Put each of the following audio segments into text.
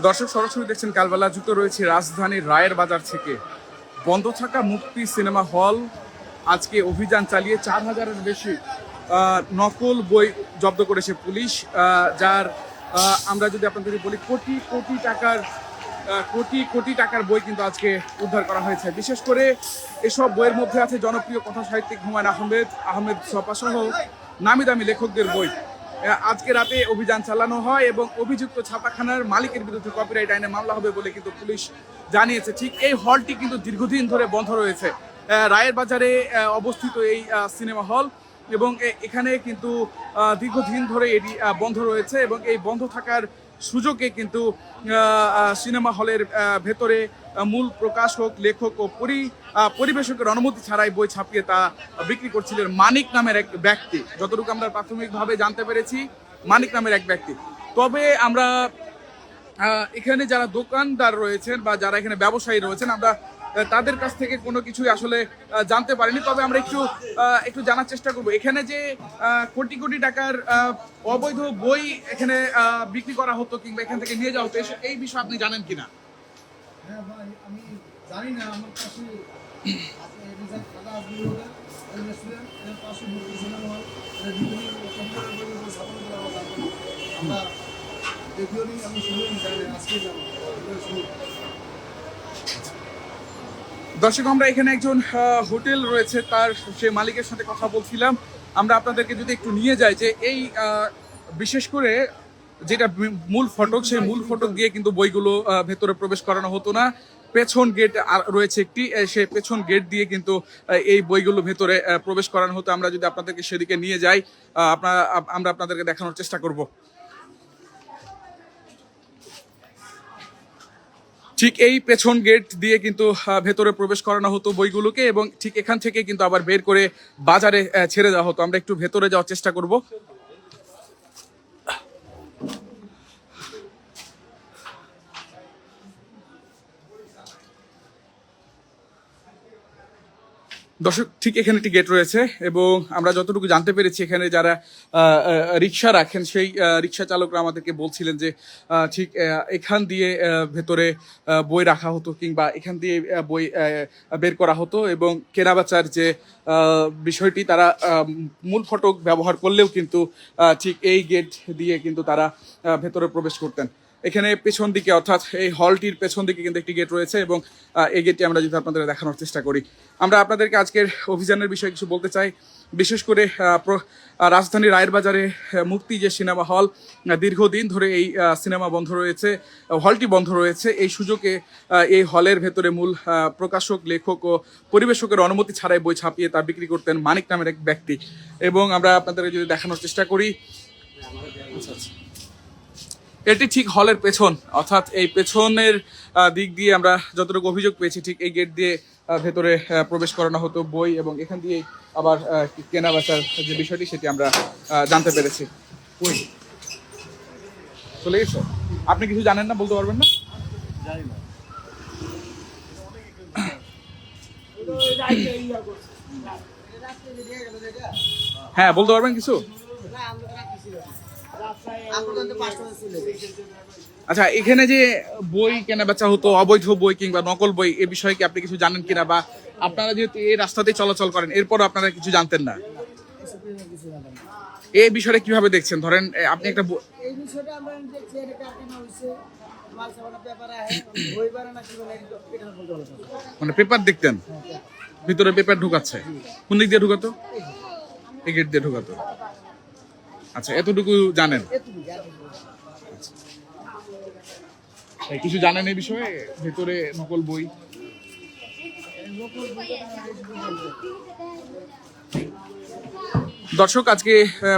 দর্শক সরাসরি দেখছেন কালবেলা, যুক্ত রয়েছে রাজধানীর রায়ের বাজার থেকে। বন্ধ থাকা মুক্তি সিনেমা হল আজকে অভিযান চালিয়ে 4,000-এর বেশি নকল বই জব্দ করেছে পুলিশ, যার আমরা যদি আপনাদের বলি কোটি কোটি টাকার বই কিন্তু আজকে উদ্ধার করা হয়েছে। বিশেষ করে এসব বইয়ের মধ্যে আছে জনপ্রিয় কথা সাহিত্যিক হুমায়ুন আহমেদ ছপা সহ নামি দামি লেখকদের বই। আজকে রাতে অভিযান চালানো হয় এবং অভিযুক্ত ছাপাখানার মালিকের বিরুদ্ধে কপিরাইট আইনে মামলা হবে বলে কিন্তু পুলিশ জানিয়েছে। ঠিক এই হলটি কিন্তু দীর্ঘদিন ধরে বন্ধ রয়েছে। রায়ের বাজারে অবস্থিত এই সিনেমা হল, এবং এখানে কিন্তু দীর্ঘদিন ধরে এটি বন্ধ রয়েছে এবং এই বন্ধ থাকার সুযোগে কিন্তু সিনেমা হলের ভেতরে মূল প্রকাশক, লেখক ও পরিবেশকের অনুমতি ছাড়াই বই ছাপিয়ে তা বিক্রি করছিলেন মানিক নামের এক ব্যক্তি। যতটুকু আমরা প্রাথমিকভাবে জানতে পেরেছি, মানিক নামের এক ব্যক্তি। তবে আমরা এখানে যারা দোকানদার রয়েছেন বা যারা এখানে ব্যবসায়ী রয়েছেন, আমরা তাদের কাছ থেকে কোনো কিছুই আসলে জানতে পারিনি। তবে আমরা একটু জানার চেষ্টা করব, এখানে যে কোটি কোটি টাকার অবৈধ বই এখানে বিক্রি করা হতো কিংবা এখান থেকে নিয়ে যাওয়া হতো, এই বিষয়ে আপনি জানেন কিনা? হ্যাঁ ভাই, আমি জানি না। আমার পাশে দর্শক, আমরা এখানে একজন হোটেল রয়েছে, তার সে মালিকের সাথে কথা বলছিলাম। আমরা আপনাদেরকে যদি একটু নিয়ে যাই যে এই বিশেষ করে যেটা মূল ফটক, সেই মূল ফটক দিয়ে কিন্তু বইগুলো ভেতরে প্রবেশ করানো হতো না। পেছন গেট রয়েছে একটি, সেই পেছন গেট দিয়ে কিন্তু এই বইগুলো ভেতরে প্রবেশ করানো হতো। আমরা যদি আপনাদেরকে সেদিকে নিয়ে যাই, আমরা আপনাদেরকে দেখানোর চেষ্টা করব। ঠিক এই পেছন গেট দিয়ে কিন্তু ভেতরে প্রবেশ করানো হতো বইগুলোকে, এবং ঠিক এখান থেকে কিন্তু আবার বের করে বাজারে ছেড়ে দেওয়া হতো। আমরা একটু ভেতরে যাওয়ার চেষ্টা করব। দর্শক, ঠিক এখানে একটি গেট রয়েছে এবং আমরা যতটুকু জানতে পেরেছি, এখানে যারা রিক্সা রাখেন সেই রিক্সা চালকরা আমাদেরকে বলছিলেন যে ঠিক এখান দিয়ে ভেতরে বই রাখা হতো কিংবা এখান দিয়ে বই বের করা হতো, এবং কেনাবেচার যে বিষয়টি তারা মূল ফটক ব্যবহার করলেও কিন্তু ঠিক এই গেট দিয়ে কিন্তু তারা ভেতরে প্রবেশ করতেন। এখানে পেছন দিকে, অর্থাৎ এই হলটির পেছন দিকে কিন্তু একটি গেট রয়েছে এবং এই গেটটি আমরা যদি আপনাদের দেখানোর চেষ্টা করি। আমরা আপনাদেরকে আজকের অভিযানের বিষয়ে কিছু বলতে চাই। বিশেষ করে রাজধানীর রায়ের বাজারে মুক্তি যে সিনেমা হল, দীর্ঘদিন ধরে এই সিনেমা বন্ধ রয়েছে, হলটি বন্ধ রয়েছে। এই সুযোগে এই হলের ভেতরে মূল প্রকাশক, লেখক ও পরিবেশকের অনুমতি ছাড়াই বই ছাপিয়ে তা বিক্রি করতেন মানিক নামের এক ব্যক্তি। এবং আমরা আপনাদেরকে যদি দেখানোর চেষ্টা করি, এটি ঠিক হলের পেছন, অর্থাৎ এই পেছনের দিক দিয়ে আমরা যতটুকু অভিযোগ পেয়েছি, ঠিক এই গেট দিয়ে ভেতরে প্রবেশ করানো হতো বই, এবং এখান দিয়ে আবার কেনা বেচার যে বিষয়টি সেটি আমরা জানতে পেরেছি। বই চলে গেছে? আপনি কিছু জানেন না, বলতে পারবেন না? জানি না। হ্যাঁ, বলতে পারবেন কিছু? আচ্ছা, এখানে যে বই কেনা বেচা হতো, অবৈধ বই কিংবা নকল বই, এ বিষয়ে কি আপনি কিছু জানেন কিনা, বা আপনারা যেহেতু এই রাস্তাতেই চলাচল করেন এরপর আপনারা কিছু জানতেন না? এই বিষয়টা কিভাবে দেখছেন? ধরেন আপনি একটা এই বিষয়টা আমরা দেখছি, এটা কেন হইছে, মাল সামানা পেপার আহে বইবারে না কি বলে, এটা বলতে ভালো। মানে পেপার দেখতেন, ভিতরে পেপার ঢুকাচ্ছে? কোন দিক দিয়ে ঢুকাতো? এই গেট দিয়ে ঢুকাতো। আচ্ছা, এতটুকু জানেন? কিছু জানেন এই বিষয়ে, ভেতরে নকল বই? দর্শক, আজকে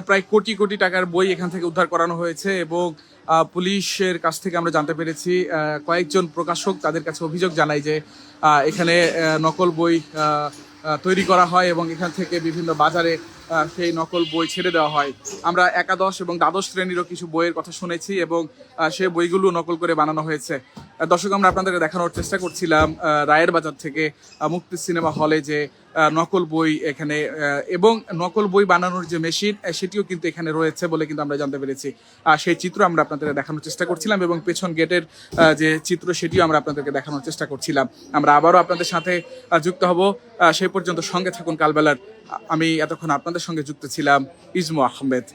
প্রায় কোটি কোটি টাকার বই এখান থেকে উদ্ধার করানো হয়েছে এবং পুলিশের কাছ থেকে আমরা জানতে পেরেছি কয়েকজন প্রকাশক তাদের কাছে অভিযোগ জানায় যে এখানে নকল বই তৈরি করা হয় এবং এখান থেকে বিভিন্ন বাজারে সেই নকল বই ছেড়ে দেওয়া হয়। আমরা একাদশ এবং দ্বাদশ শ্রেণীরও কিছু বইয়ের কথা শুনেছি এবং সেই বইগুলো নকল করে বানানো হয়েছে। দর্শক, আমরা আপনাদেরকে দেখানোর চেষ্টা করছিলাম রায়ের বাজার থেকে মুক্তি সিনেমা হলে যে নকল বই এখানে এবং নকল বই বানানোর যে মেশিন সেটিও কিন্তু এখানে রয়েছে বলে কিন্তু আমরা জানতে পেরেছি। সেই চিত্র আমরা আপনাদের দেখানোর চেষ্টা করছিলাম এবং পেছন গেটের যে চিত্র সেটিও আমরা আপনাদেরকে দেখানোর চেষ্টা করছিলাম। আমরা আবারও আপনাদের সাথে যুক্ত হব, সেই পর্যন্ত সঙ্গে থাকুন কালবেলার। আমি এতক্ষণ আপনাদের সঙ্গে যুক্ত ছিলাম ইজমু আহমেদ।